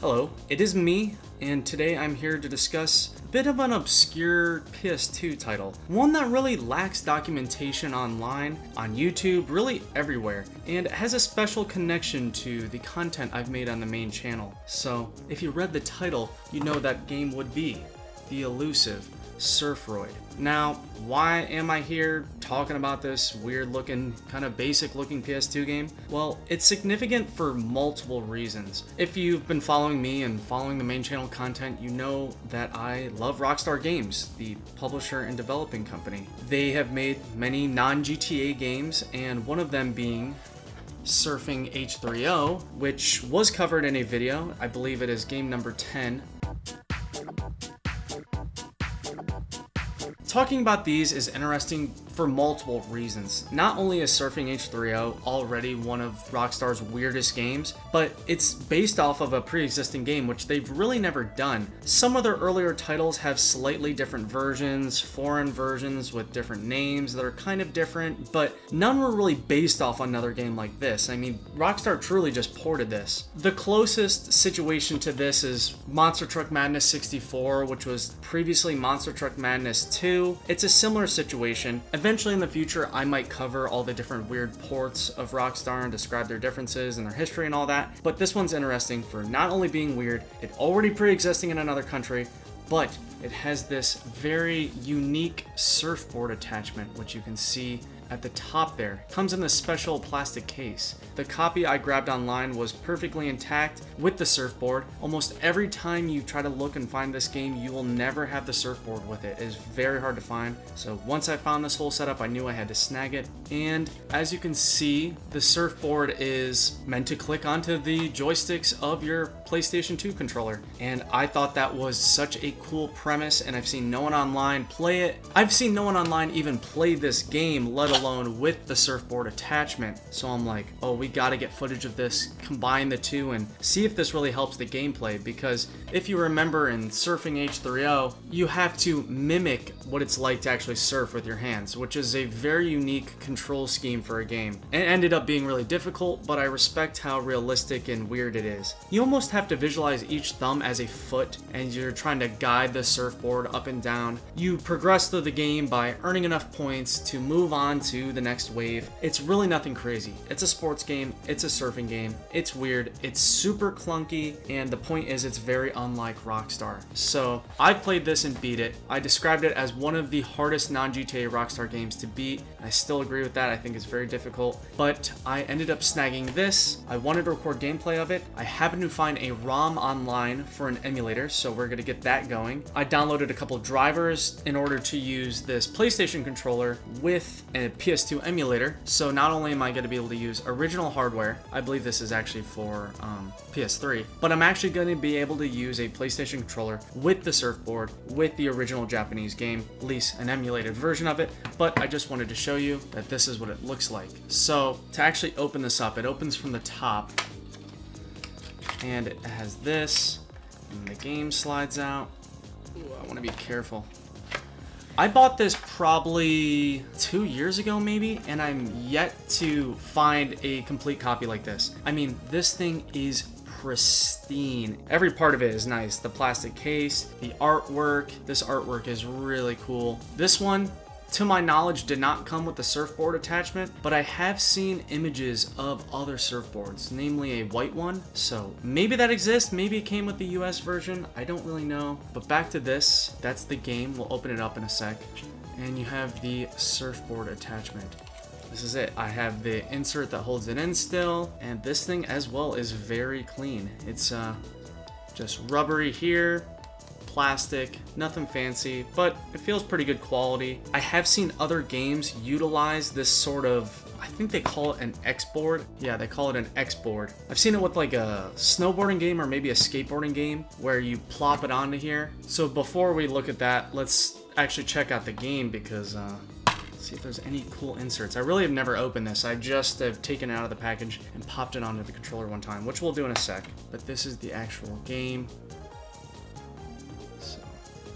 Hello, it is me, and today I'm here to discuss a bit of an obscure PS2 title. One that really lacks documentation online, on YouTube, really everywhere, and has a special connection to the content I've made on the main channel. So, if you read the title, you know that game would be the elusive Surfroid. Now, why am I here talking about this weird looking, kind of basic looking PS2 game? Well, it's significant for multiple reasons. If you've been following me and following the main channel content, you know that I love Rockstar Games, the publisher and developing company. They have made many non-GTA games, and one of them being Surfing H3O, which was covered in a video. I believe it is game number 10. Talking about these is interesting for multiple reasons. Not only is Surfing H3O already one of Rockstar's weirdest games, but it's based off of a pre-existing game, which they've really never done. Some of their earlier titles have slightly different versions, foreign versions with different names that are kind of different, but none were really based off another game like this. I mean, Rockstar truly just ported this. The closest situation to this is Monster Truck Madness 64, which was previously Monster Truck Madness 2. It's a similar situation. Eventually in the future, I might cover all the different weird ports of Rockstar and describe their differences and their history and all that, but this one's interesting for not only being weird, it already pre-existing in another country, but it has this very unique surfboard attachment, which you can see at the top there. It comes in this special plastic case. The copy I grabbed online was perfectly intact with the surfboard. Almost every time you try to look and find this game, you will never have the surfboard with it. It is very hard to find. So once I found this whole setup, I knew I had to snag it. And as you can see, the surfboard is meant to click onto the joysticks of your PlayStation 2 controller. And I thought that was such a cool premise, and I've seen no one online play it. I've seen no one online even play this game, let alone with the surfboard attachment. So I'm like, oh, we gotta get footage of this, combine the two, and see if this really helps the gameplay, because if you remember in Surfing H3O, you have to mimic what it's like to actually surf with your hands, which is a very unique control scheme for a game. It ended up being really difficult, but I respect how realistic and weird it is. You almost have to visualize each thumb as a foot, and you're trying to guide the surfboard up and down. You progress through the game by earning enough points to move on to the next wave. It's really nothing crazy. It's a sports game, it's a surfing game, it's weird, it's super clunky, and the point is it's very unlike Rockstar. So I played this and beat it. I described it as one of the hardest non-GTA Rockstar games to beat. I still agree with that. I think it's very difficult, but I ended up snagging this. I wanted to record gameplay of it. I happened to find a ROM online for an emulator, so we're gonna get that going. I downloaded a couple drivers in order to use this PlayStation controller with a PS2 emulator. So not only am I going to be able to use original hardware, I believe this is actually for PS3, but I'm actually going to be able to use a PlayStation controller with the surfboard with the original Japanese game, at least an emulated version of it. But I just wanted to show you that this is what it looks like. So to actually open this up, it opens from the top, and it has this, and the game slides out. Ooh, I want to be careful. I bought this probably 2 years ago maybe, and I'm yet to find a complete copy like this. I mean, this thing is pristine. Every part of it is nice. The plastic case, the artwork. This artwork is really cool. This one, to my knowledge, did not come with the surfboard attachment, but I have seen images of other surfboards, namely a white one. So maybe that exists, maybe it came with the US version, I don't really know. But back to this, that's the game. We'll open it up in a sec. And you have the surfboard attachment. This is it. I have the insert that holds it in still, and this thing as well is very clean. It's just rubbery here, plastic, nothing fancy, but it feels pretty good quality. I have seen other games utilize this sort of, I think they call it an X-board. Yeah, they call it an X-board. I've seen it with like a snowboarding game or maybe a skateboarding game where you plop it onto here. So before we look at that, let's actually check out the game, because see if there's any cool inserts. I really have never opened this. I just have taken it out of the package and popped it onto the controller one time, which we'll do in a sec. But this is the actual game. So,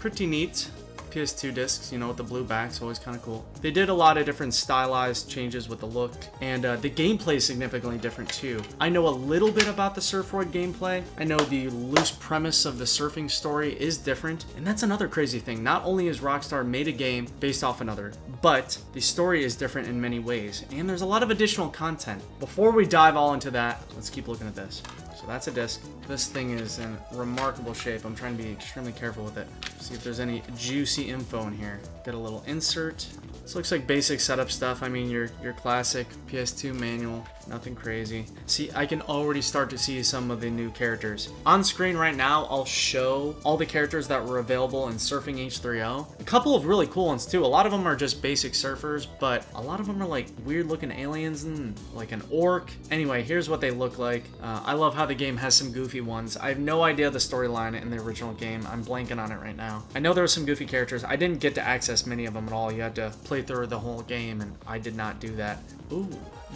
pretty neat. PS2 discs, you know, with the blue backs, always kind of cool. They did a lot of different stylized changes with the look, and the gameplay is significantly different too. I know a little bit about the Surfroid gameplay. I know the loose premise of the surfing story is different, and that's another crazy thing. Not only has Rockstar made a game based off another, but the story is different in many ways, and there's a lot of additional content. Before we dive all into that, let's keep looking at this. So that's a disc. This thing is in remarkable shape. I'm trying to be extremely careful with it. See if there's any juicy info in here. Get a little insert. This looks like basic setup stuff. I mean, your classic PS2 manual, nothing crazy. See, I can already start to see some of the new characters. On screen right now, I'll show all the characters that were available in Surfing H3O. A couple of really cool ones too. A lot of them are just basic surfers, but a lot of them are like weird looking aliens and like an orc. Anyway, here's what they look like. I love how the game has some goofy ones. I have no idea the storyline in the original game. I'm blanking on it right now. I know there were some goofy characters. I didn't get to access many of them at all. You had to play through the whole game, and I did not do that. Ooh,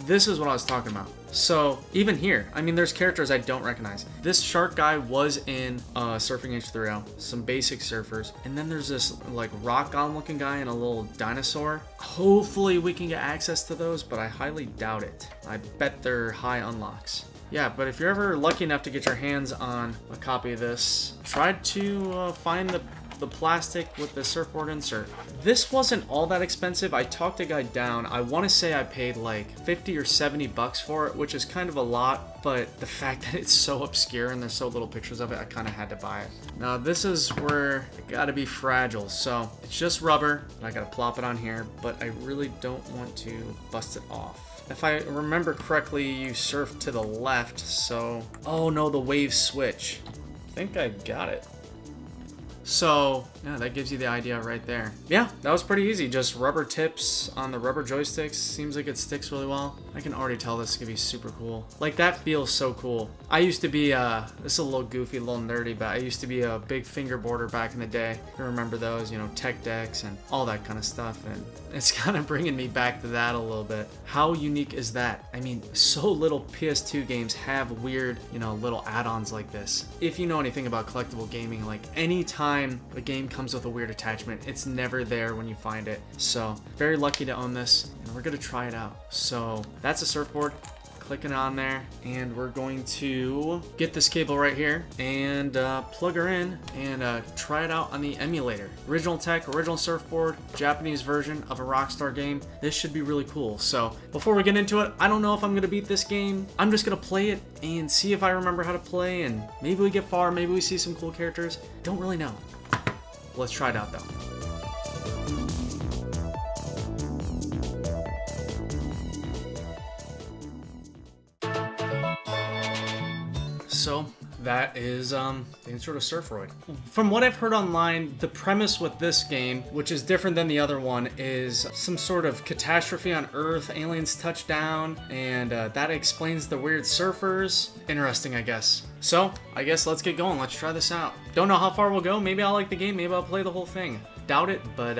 this is what I was talking about. So even here, I mean, there's characters I don't recognize. This shark guy was in Surfing H3O, some basic surfers, and then there's this like rock god looking guy and a little dinosaur. Hopefully we can get access to those, but I highly doubt it. I bet they're high unlocks. Yeah, but if you're ever lucky enough to get your hands on a copy of this, try to find the plastic with the surfboard insert. This wasn't all that expensive. I talked a guy down. I want to say I paid like 50 or 70 bucks for it, which is kind of a lot, but the fact that it's so obscure and there's so little pictures of it, I kind of had to buy it. Now this is where it gotta be fragile. So it's just rubber, and I gotta plop it on here, but I really don't want to bust it off. If I remember correctly, you surf to the left, so... Oh no, the waves switch. I think I got it. So, yeah, that gives you the idea right there. Yeah, that was pretty easy. Just rubber tips on the rubber joysticks. Seems like it sticks really well. I can already tell this is gonna be super cool. Like, that feels so cool. I used to be, this is a little goofy, a little nerdy, but I used to be a big fingerboarder back in the day. You remember those, you know, tech decks and all that kind of stuff, and it's kind of bringing me back to that a little bit. How unique is that? I mean, so little PS2 games have weird, you know, little add-ons like this. If you know anything about collectible gaming, like, anytime a game comes with a weird attachment, it's never there when you find it. So, very lucky to own this, and we're gonna try it out. So, that's a surfboard. Clicking on there, and we're going to get this cable right here and plug her in and try it out on the emulator. Original tech, original surfboard, Japanese version of a Rockstar game. This should be really cool. So before we get into it, I don't know if I'm gonna beat this game. I'm just gonna play it and see if I remember how to play, and maybe we get far, maybe we see some cool characters. Don't really know. Let's try it out though. So that is the intro to Surfroid. From what I've heard online, the premise with this game, which is different than the other one, is some sort of catastrophe on Earth, aliens touch down, and that explains the weird surfers. Interesting, I guess. So, I guess let's get going. Let's try this out. Don't know how far we'll go. Maybe I'll like the game. Maybe I'll play the whole thing. Doubt it, but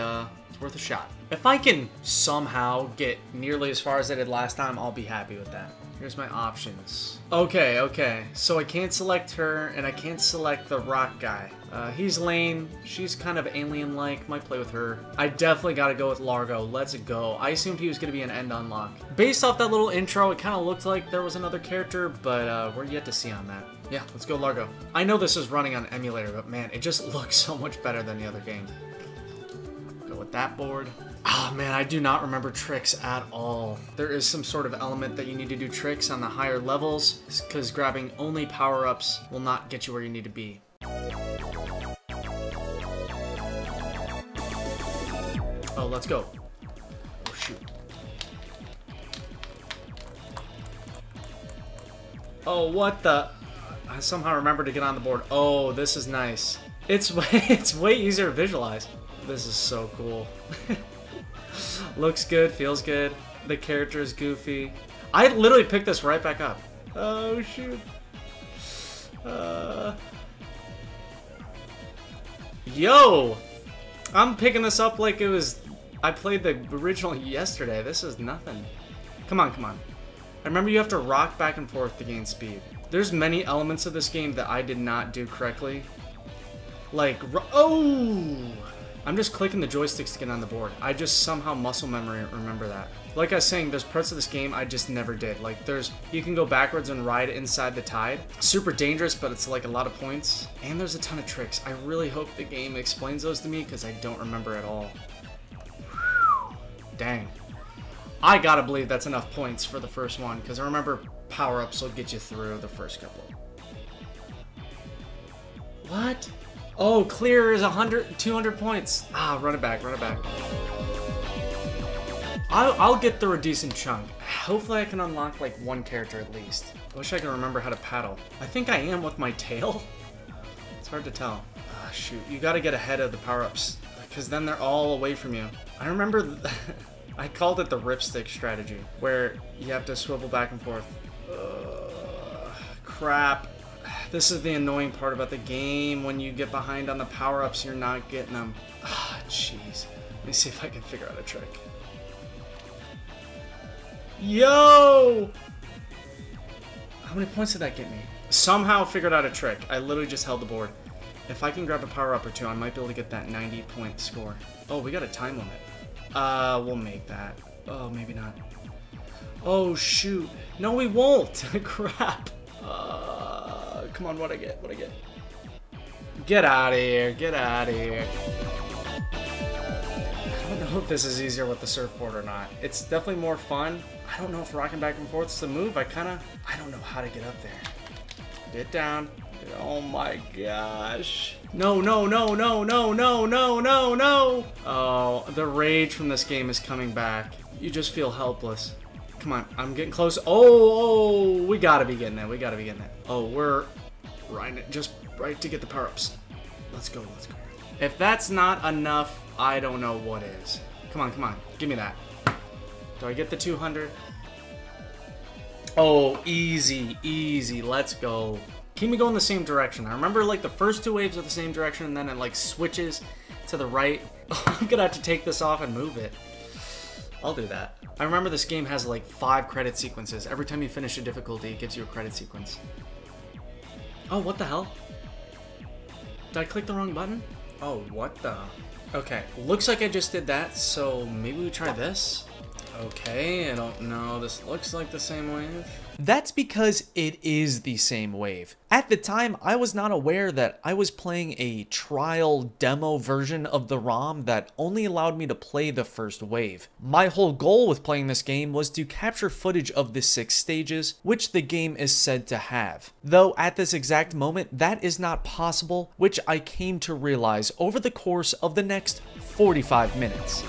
it's worth a shot. If I can somehow get nearly as far as I did last time, I'll be happy with that. Here's my options. Okay. So I can't select her, and I can't select the rock guy. He's lame. She's kind of alien-like. Might play with her. I definitely gotta go with Largo. Let's go. I assumed he was gonna be an end unlock. Based off that little intro, it kind of looked like there was another character, but we're yet to see on that. Yeah, let's go Largo. I know this is running on emulator, but man, it just looks so much better than the other game. Go with that board. Oh man, I do not remember tricks at all. There is some sort of element that you need to do tricks on the higher levels, because grabbing only power-ups will not get you where you need to be. Oh, let's go. Oh shoot. Oh, what the? I somehow remembered to get on the board. Oh, this is nice. It's way easier to visualize. This is so cool. Looks good, feels good. The character is goofy. I literally picked this right back up. Oh shoot. Yo! I'm picking this up like it was... I played the original yesterday. This is nothing. Come on. I remember you have to rock back and forth to gain speed. There's many elements of this game that I did not do correctly. Like... Oh! I'm just clicking the joysticks to get on the board. I just somehow muscle memory remember that. Like I was saying, there's parts of this game I just never did. Like you can go backwards and ride inside the tide. Super dangerous, but it's like a lot of points. And there's a ton of tricks. I really hope the game explains those to me because I don't remember at all. Dang. I gotta believe that's enough points for the first one because I remember power-ups will get you through the first couple. What? Oh, clear is 200 points. Ah, run it back, run it back. I'll get through a decent chunk. Hopefully I can unlock like one character at least. I wish I could remember how to paddle. I think I am with my tail. It's hard to tell. Ah, shoot, you gotta get ahead of the power-ups because then they're all away from you. I remember, I called it the ripstick strategy where you have to swivel back and forth. Crap. This is the annoying part about the game. When you get behind on the power-ups, you're not getting them. Ah, jeez. Let me see if I can figure out a trick. Yo! How many points did that get me? Somehow figured out a trick. I literally just held the board. If I can grab a power-up or two, I might be able to get that 90-point score. Oh, we got a time limit. We'll make that. Oh, maybe not. Oh, shoot. No, we won't. Crap. Come on, what'd I get? What'd I get? Get out of here. Get out of here. I don't know if this is easier with the surfboard or not. It's definitely more fun. I don't know if rocking back and forth is the move. I don't know how to get up there. Get down. Oh my gosh. No, no, no, no, no, no, no, no, no. Oh, the rage from this game is coming back. You just feel helpless. Come on, I'm getting close. Oh, we gotta be getting that. We gotta be getting that. Oh, we're riding it just right to get the power-ups. Let's go, let's go. If that's not enough, I don't know what is. Come on, come on. Give me that. Do I get the 200? Oh, easy, easy. Let's go. Keep me going the same direction. I remember like the first two waves are the same direction and then it like switches to the right. I'm gonna have to take this off and move it. I'll do that. I remember this game has like 5 credit sequences. Every time you finish a difficulty, it gives you a credit sequence. Oh, what the hell? Did I click the wrong button? Oh, what the? Okay, looks like I just did that, so maybe we try this? Okay, I don't know. This looks like the same wave. That's because it is the same wave. At the time, I was not aware that I was playing a trial demo version of the ROM that only allowed me to play the first wave. My whole goal with playing this game was to capture footage of the 6 stages, which the game is said to have. Though at this exact moment, that is not possible, which I came to realize over the course of the next 45 minutes.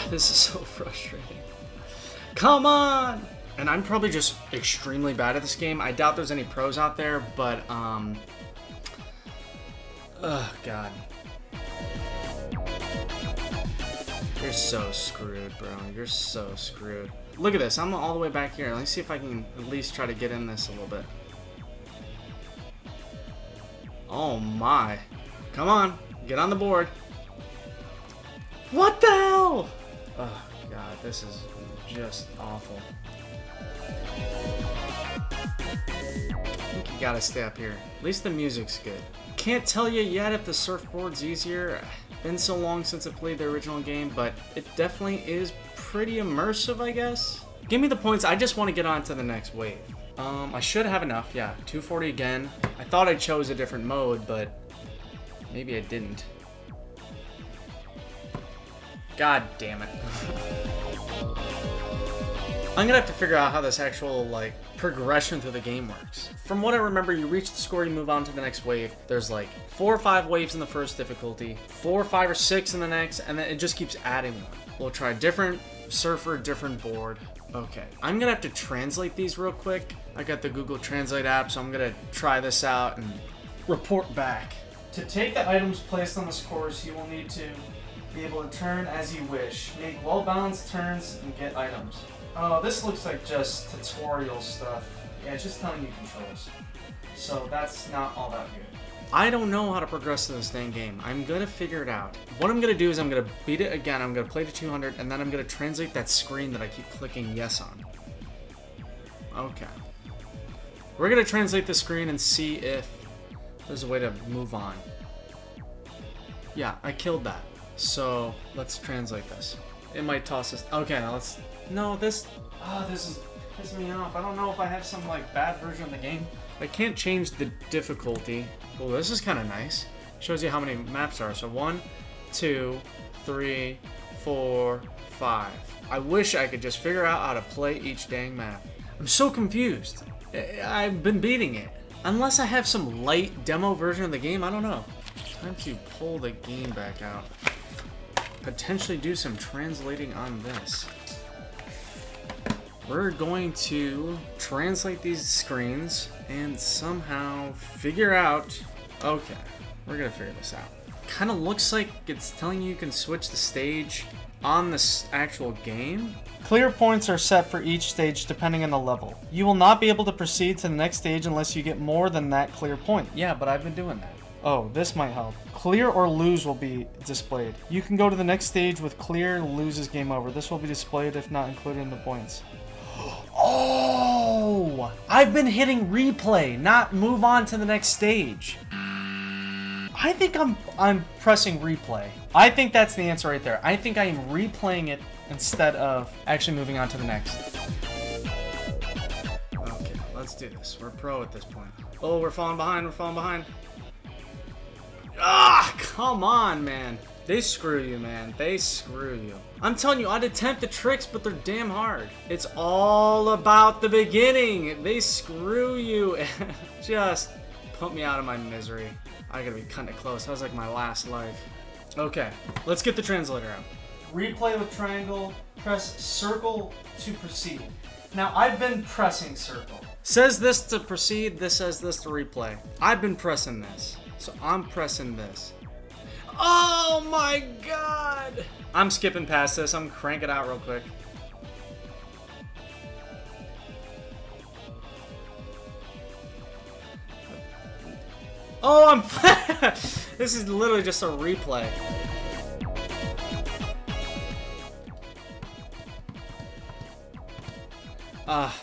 This is so frustrating. Come on! And I'm probably just extremely bad at this game. I doubt there's any pros out there, but, oh, God. You're so screwed, bro. You're so screwed. Look at this. I'm all the way back here. Let me see if I can at least try to get in this a little bit. Oh, my. Come on. Get on the board. What the hell? Oh, God. This is just awful. I think you gotta stay up here. At least the music's good. Can't tell you yet if the surfboard's easier. Been so long since I played the original game, but it definitely is pretty immersive, I guess. Give me the points. I just want to get on to the next wave. I should have enough. Yeah, 240 again. I thought I chose a different mode, but maybe I didn't. God damn it. I'm gonna have to figure out how this actual, like, progression through the game works. From what I remember, you reach the score, you move on to the next wave. There's like 4 or 5 waves in the first difficulty, 4, 5, or 6 in the next, and then it just keeps adding one. We'll try a different surfer, different board. Okay, I'm gonna have to translate these real quick. I got the Google Translate app, so I'm gonna try this out and report back. To take the items placed on this course, you will need to be able to turn as you wish, make well-balanced turns, and get items. Oh, this looks like just tutorial stuff. Yeah, it's just telling you controls. So that's not all that good. I don't know how to progress in this dang game. I'm gonna figure it out. What I'm gonna do is I'm gonna beat it again, I'm gonna play to 200, and then I'm gonna translate that screen that I keep clicking yes on. Okay. We're gonna translate the screen and see if there's a way to move on. Yeah, I killed that. So let's translate this. It might toss us. Okay, now let's. No, this. Oh, this is pissing me off. I don't know if I have some like bad version of the game. I can't change the difficulty. Oh, this is kind of nice. Shows you how many maps are. So 1, 2, 3, 4, 5. I wish I could just figure out how to play each dang map. I'm so confused. I've been beating it. Unless I have some light demo version of the game, I don't know. Time to pull the game back out. Potentially do some translating on this. We're going to translate these screens and somehow figure out... Okay, we're gonna figure this out. Kind of looks like it's telling you can switch the stage on this actual game. Clear points are set for each stage depending on the level. You will not be able to proceed to the next stage unless you get more than that clear point. Yeah, but I've been doing that. Oh, this might help. Clear or lose will be displayed. You can go to the next stage with clear, loses game over. This will be displayed if not included in the points. Oh! I've been hitting replay, not move on to the next stage. I think I'm pressing replay. I think that's the answer right there. I think I am replaying it instead of actually moving on to the next. Okay, let's do this. We're pro at this point. Oh, we're falling behind. We're falling behind. Ah, come on, man. They screw you, man. They screw you. I'm telling you, I'd attempt the tricks, but they're damn hard. It's all about the beginning. They screw you. Just put me out of my misery. I gotta be kind of close. That was like my last life. Okay, let's get the translator out. Replay with triangle. Press circle to proceed. Now, I've been pressing circle. Says this to proceed. This says this to replay. I've been pressing this. So I'm pressing this. Oh my god! I'm skipping past this. I'm cranking it out real quick. Oh, I'm... This is literally just a replay.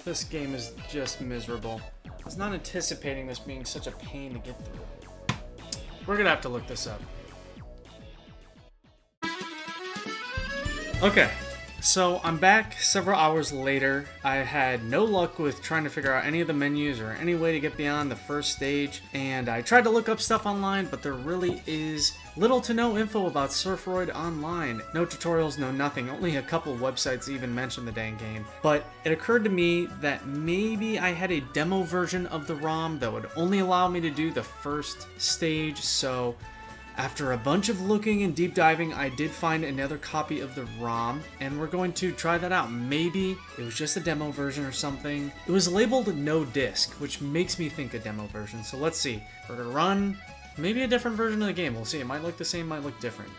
This game is just miserable. I was not anticipating this being such a pain to get through. We're gonna have to look this up. Okay, so I'm back several hours later. I had no luck with trying to figure out any of the menus or any way to get beyond the first stage, and I tried to look up stuff online, but there really is little to no info about Surfroid online. No tutorials, no nothing. Only a couple websites even mention the dang game. But it occurred to me that maybe I had a demo version of the ROM that would only allow me to do the first stage, so after a bunch of looking and deep diving, I did find another copy of the ROM, and we're going to try that out. Maybe it was just a demo version or something. It was labeled no disc, which makes me think a demo version. So let's see. We're gonna run maybe a different version of the game. We'll see. It might look the same, might look different.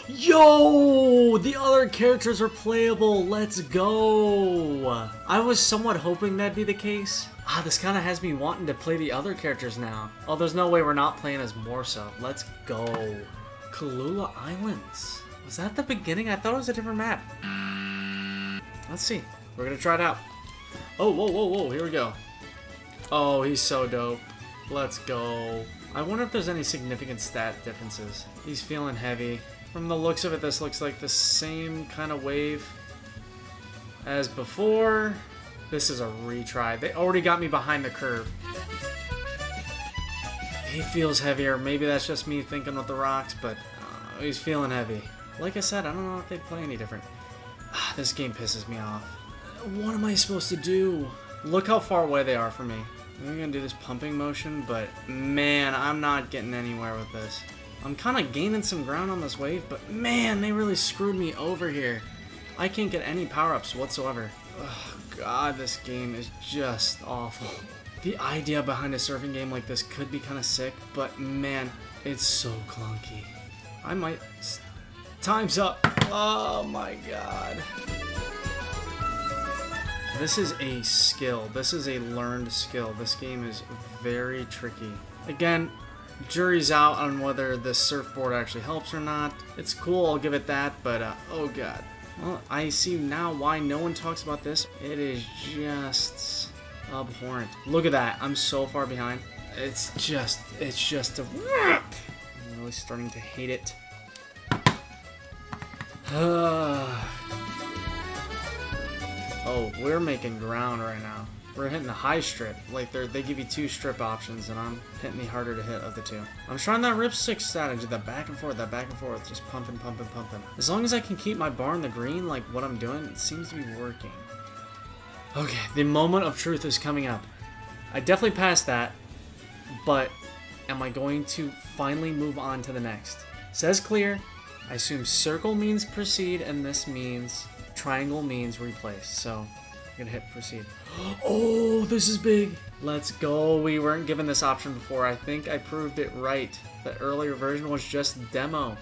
Yo! The other characters are playable. Let's go! I was somewhat hoping that'd be the case. This kind of has me wanting to play the other characters now. Oh, there's no way we're not playing as Morso. Let's go. Kalula Islands. Was that the beginning? I thought it was a different map. Let's see. We're gonna try it out. Oh, whoa, whoa, whoa. Here we go. Oh, he's so dope. Let's go. I wonder if there's any significant stat differences. He's feeling heavy. From the looks of it, this looks like the same kind of wave as before. This is a retry. They already got me behind the curve. He feels heavier. Maybe that's just me thinking with the rocks, but he's feeling heavy. Like I said, I don't know if they play any different. This game pisses me off. What am I supposed to do? Look how far away they are from me. I'm gonna do this pumping motion, but man, I'm not getting anywhere with this. I'm kind of gaining some ground on this wave, but man, they really screwed me over here. I can't get any power-ups whatsoever. Oh god, this game is just awful. The idea behind a surfing game like this could be kind of sick, but man, it's so clunky. I might... Time's up! Oh my god. This is a skill. This is a learned skill. This game is very tricky. Again, jury's out on whether this surfboard actually helps or not. It's cool, I'll give it that, but oh god. Well, I see now why no one talks about this. It is just abhorrent. Look at that. I'm so far behind. It's just a... I'm really starting to hate it. Oh, we're making ground right now. We're hitting the high strip. Like, they give you 2 strip options, and I'm hitting the harder to hit of the 2. I'm trying that ripstick strategy, that back and forth, just pumping, pumping, pumping. As long as I can keep my bar in the green, like what I'm doing, it seems to be working. Okay, the moment of truth is coming up. I definitely passed that, but am I going to finally move on to the next? Says clear. I assume circle means proceed, and this means triangle means replace. So I'm gonna hit proceed. Oh, this is big. Let's go. We weren't given this option before. I think I proved it right. The earlier version was just demo.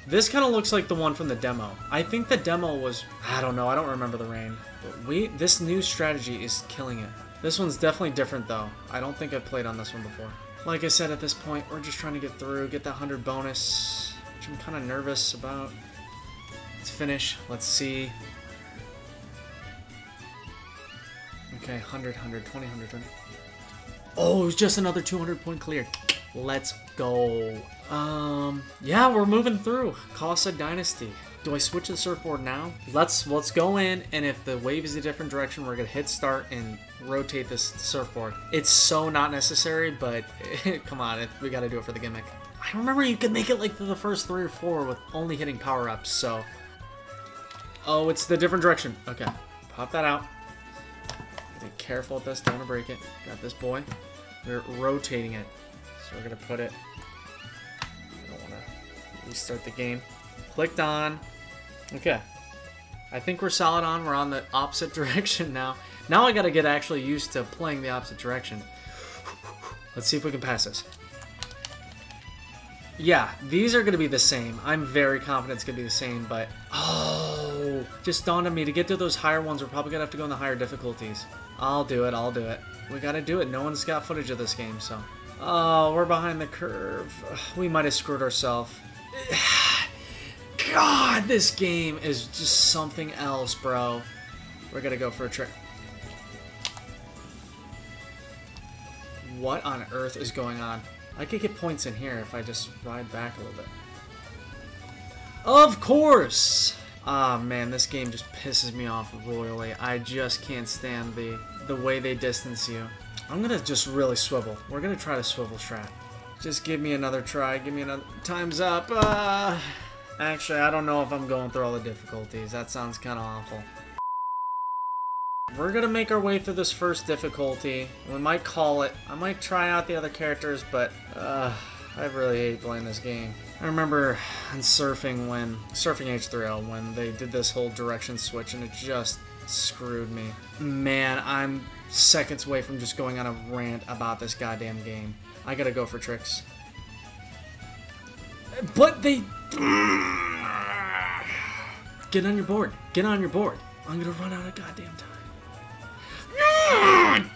This kind of looks like the one from the demo. I think the demo was, I don't know, I don't remember the rain. But this new strategy is killing it. This one's definitely different though. I don't think I've played on this one before. Like I said, at this point, we're just trying to get through, get that 100 bonus, which I'm kind of nervous about. Let's finish. Let's see. Okay, 100, 120, 120. Oh, it was just another 200 point clear. Let's go. Yeah, we're moving through. Casa Dynasty. Do I switch to the surfboard now? Let's go in, and if the wave is a different direction, we're gonna hit start and rotate this surfboard. It's so not necessary, but come on, we gotta do it for the gimmick. I remember you could make it like the first 3 or 4 with only hitting power-ups, so... Oh, it's the different direction. Okay, pop that out. Be careful with this, don't want to break it. Got this boy. We're rotating it. So we're gonna put it... I don't want to restart the game. Clicked on. Okay. I think we're solid on. We're on the opposite direction now. Now I gotta get actually used to playing the opposite direction. Let's see if we can pass this. Yeah, these are gonna be the same. I'm very confident it's gonna be the same, but... Oh! Just dawned on me, to get to those higher ones, we're probably gonna have to go in the higher difficulties. I'll do it, I'll do it. We gotta do it. No one's got footage of this game, so... Oh, we're behind the curve. We might have screwed ourselves. God, this game is just something else, bro. We're gonna go for a trick. What on earth is going on? I could get points in here if I just ride back a little bit. Of course! Ah, man, this game just pisses me off royally. I just can't stand the way they distance you. I'm gonna just really swivel. We're gonna try the swivel strat. Just give me another try. Give me another... Time's up. Actually, I don't know if I'm going through all the difficulties. That sounds kind of awful. We're gonna make our way through this first difficulty. We might call it. I might try out the other characters, but I really hate playing this game. I remember on Surfing H3O when they did this whole direction switch and it just screwed me. Man, I'm seconds away from just going on a rant about this goddamn game. I gotta go for tricks. But they... Get on your board. Get on your board. I'm gonna run out of goddamn time.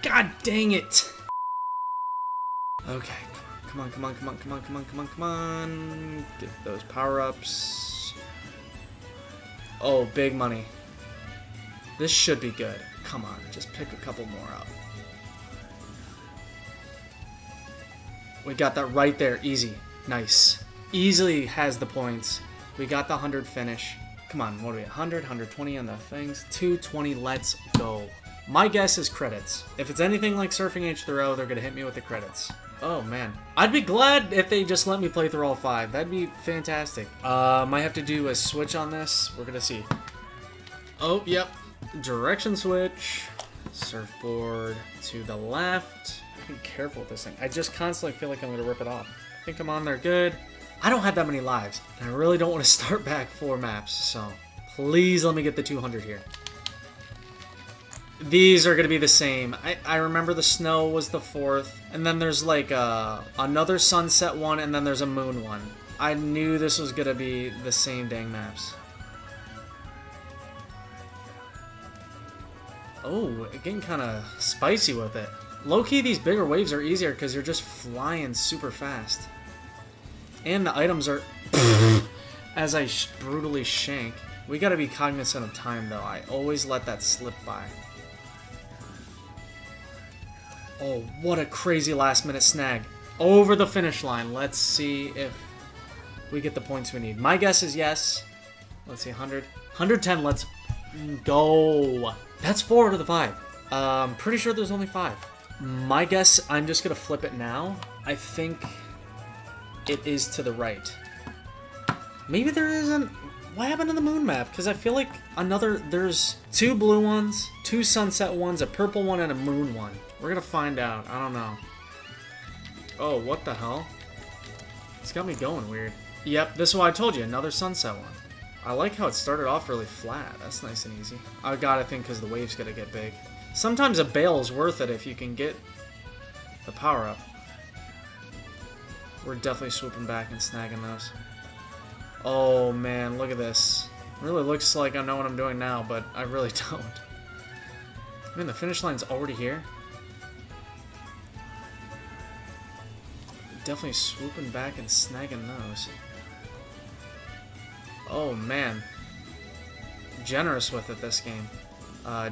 God dang it. Okay. Come on, come on, come on, come on, come on, come on, come on. Get those power-ups. Oh, big money. This should be good. Come on, just pick a couple more up. We got that right there. Easy. Nice. Easily has the points. We got the 100 finish. Come on, what are we at? 100, 120 on the things. 220, let's go. My guess is credits. If it's anything like Surfing H3O, they're gonna hit me with the credits. Oh man. I'd be glad if they just let me play through all 5. That'd be fantastic. Might have to do a switch on this. We're gonna see. Oh, yep. Direction switch. Surfboard to the left. Be careful with this thing. I just constantly feel like I'm gonna rip it off. I think I'm on there good. I don't have that many lives, and I really don't want to start back 4 maps, so please let me get the 200 here. These are going to be the same. I remember the snow was the 4th, and then there's like another sunset one, and then there's a moon one. I knew this was going to be the same dang maps. Oh, getting kind of spicy with it. Low-key, these bigger waves are easier because you're just flying super fast. And the items are... as I brutally shank. We gotta be cognizant of time, though. I always let that slip by. Oh, what a crazy last minute snag. Over the finish line. Let's see if we get the points we need. My guess is yes. Let's see, 100. 110, let's go. That's 4 out of the 5. Pretty sure there's only 5. My guess, I'm just gonna flip it now. I think it is to the right. Maybe there isn't. What happened to the moon map? Because I feel like there's 2 blue ones, 2 sunset ones, a purple one, and a moon one. We're gonna find out. I don't know. Oh, what the hell? It's got me going weird. Yep, this is what I told you, another sunset one. I like how it started off really flat. That's nice and easy. I gotta think because the wave's gonna get big. Sometimes a bail is worth it if you can get the power up. We're definitely swooping back and snagging those. Oh man, look at this. It really looks like I know what I'm doing now, but I really don't. I mean, the finish line's already here. Definitely swooping back and snagging those. Oh man. Generous with it this game.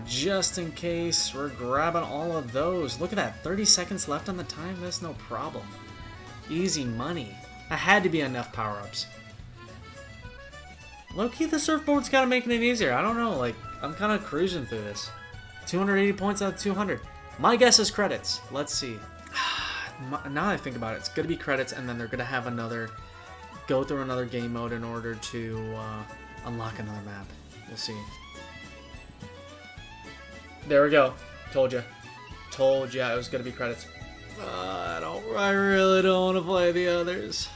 Just in case, we're grabbing all of those. Look at that, 30 seconds left on the time, that's no problem. Easy money. I had to be enough power-ups. Low-key, the surfboard's kind of making it easier. I don't know, like, I'm kind of cruising through this. 280 points out of 200. My guess is credits. Let's see. Now that I think about it, it's going to be credits, and then they're going to have go through another game mode in order to unlock another map. We'll see. There we go. Told you. Told you it was going to be credits. I really don't want to play the others.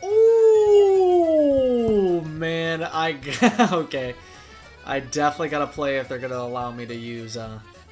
Ooh, man. Okay. I definitely got to play if they're going to allow me to use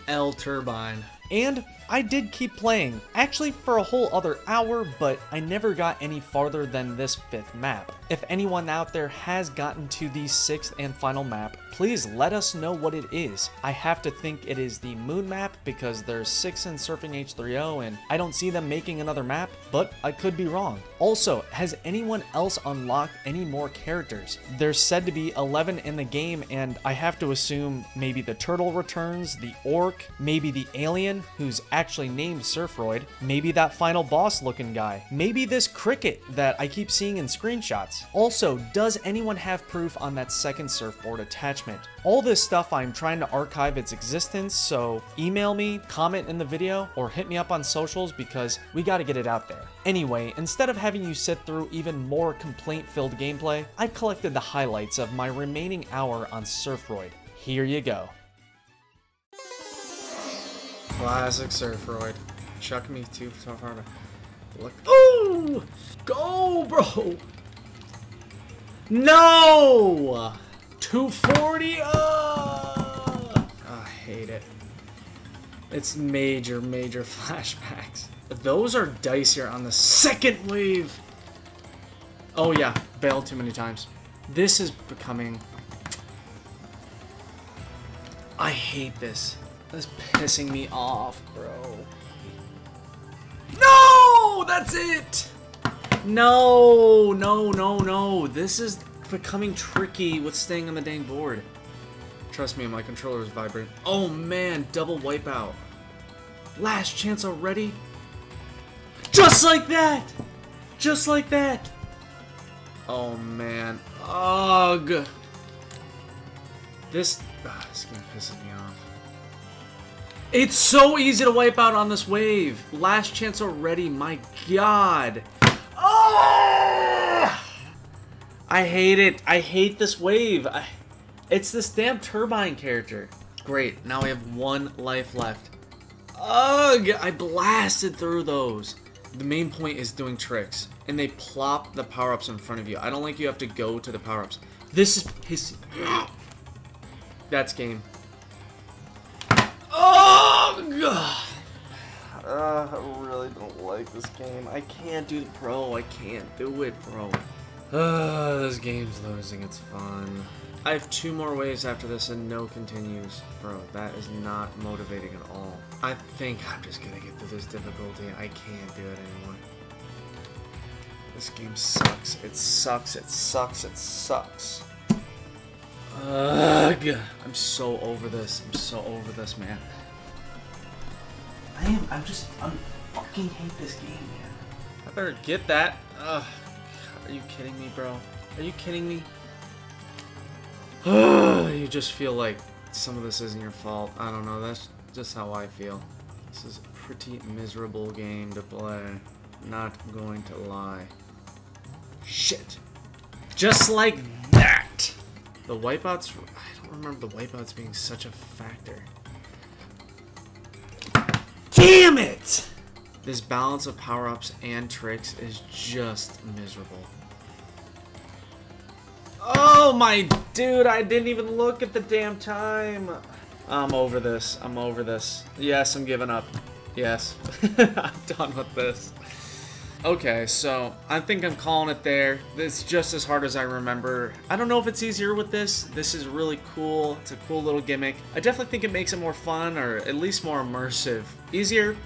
L Turbine. And I did keep playing, actually for a whole other hour, but I never got any farther than this 5th map. If anyone out there has gotten to the 6th and final map, please let us know what it is. I have to think it is the moon map because there's 6 in Surfing H3O and I don't see them making another map, but I could be wrong. Also, has anyone else unlocked any more characters? There's said to be 11 in the game and I have to assume maybe the turtle returns, the orc, maybe the alien who's actually named Surfroid, maybe that final boss looking guy, maybe this cricket that I keep seeing in screenshots. Also, does anyone have proof on that second surfboard attachment? All this stuff I'm trying to archive its existence, so email me, comment in the video, or hit me up on socials because we gotta get it out there. Anyway, instead of having you sit through even more complaint-filled gameplay, I collected the highlights of my remaining hour on Surfroid. Here you go. Classic Surfroid. Chuck me too far to look. Oh! Go, bro! No! 240! I hate it. It's major flashbacks. Those are dicier on the second wave. Oh yeah, bailed too many times. This is becoming... I hate this. That's pissing me off, bro. No! That's it! No! This is becoming tricky with staying on the dang board. Trust me, my controller is vibrating. Oh man, double wipeout. Last chance already? Just like that! Just like that! Oh man. Ugh. This game pisses me off. It's so easy to wipe out on this wave. Last chance already, my god. Oh! I hate it. I hate this wave. It's this damn turbine character. Great, now we have 1 life left. Ugh, I blasted through those. The main point is doing tricks, and they plop the power-ups in front of you. I don't like you have to go to the power-ups. This is pissing. That's game. Oh, God. I really don't like this game. I can't do the pro. I can't do it, bro. This game's losing its fun. I have 2 more waves after this and no continues. Bro, that is not motivating at all. I think I'm just gonna get through this difficulty. I can't do it anymore. This game sucks. It sucks. It sucks. It sucks. Ugh. I'm so over this. I'm so over this, man. I him. I'm fucking hate this game, man. I better get that. Ugh. Are you kidding me, bro? Are you kidding me? You just feel like some of this isn't your fault. I don't know. That's just how I feel. This is a pretty miserable game to play. Not going to lie. Shit. Just like that! The wipeouts... I don't remember the wipeouts being such a factor. Damn it! This balance of power-ups and tricks is just miserable. Oh my dude, I didn't even look at the damn time. I'm over this. I'm over this. Yes, I'm giving up. Yes. I'm done with this. Okay, so I think I'm calling it there. It's just as hard as I remember. I don't know if it's easier with this. This is really cool. It's a cool little gimmick. I definitely think it makes it more fun, or at least more immersive. Easier?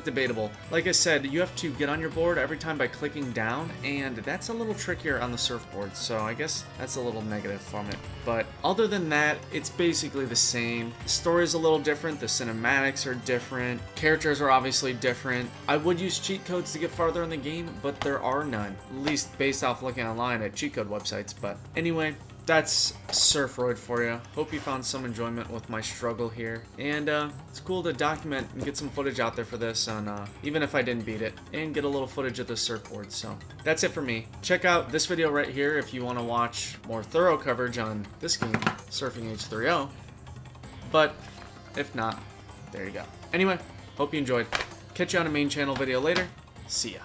Debatable. Like I said, you have to get on your board every time by clicking down, and that's a little trickier on the surfboard, so I guess that's a little negative from it. But other than that, it's basically the same. The story's a little different, the cinematics are different, characters are obviously different. I would use cheat codes to get farther in the game, but there are none, at least based off looking online at cheat code websites. But anyway, that's Surfroid for you. Hope you found some enjoyment with my struggle here. And it's cool to document and get some footage out there for this, on, even if I didn't beat it, and get a little footage of the surfboard. So that's it for me. Check out this video right here if you want to watch more thorough coverage on this game, Surfing H3O. But if not, there you go. Anyway, hope you enjoyed. Catch you on a main channel video later. See ya.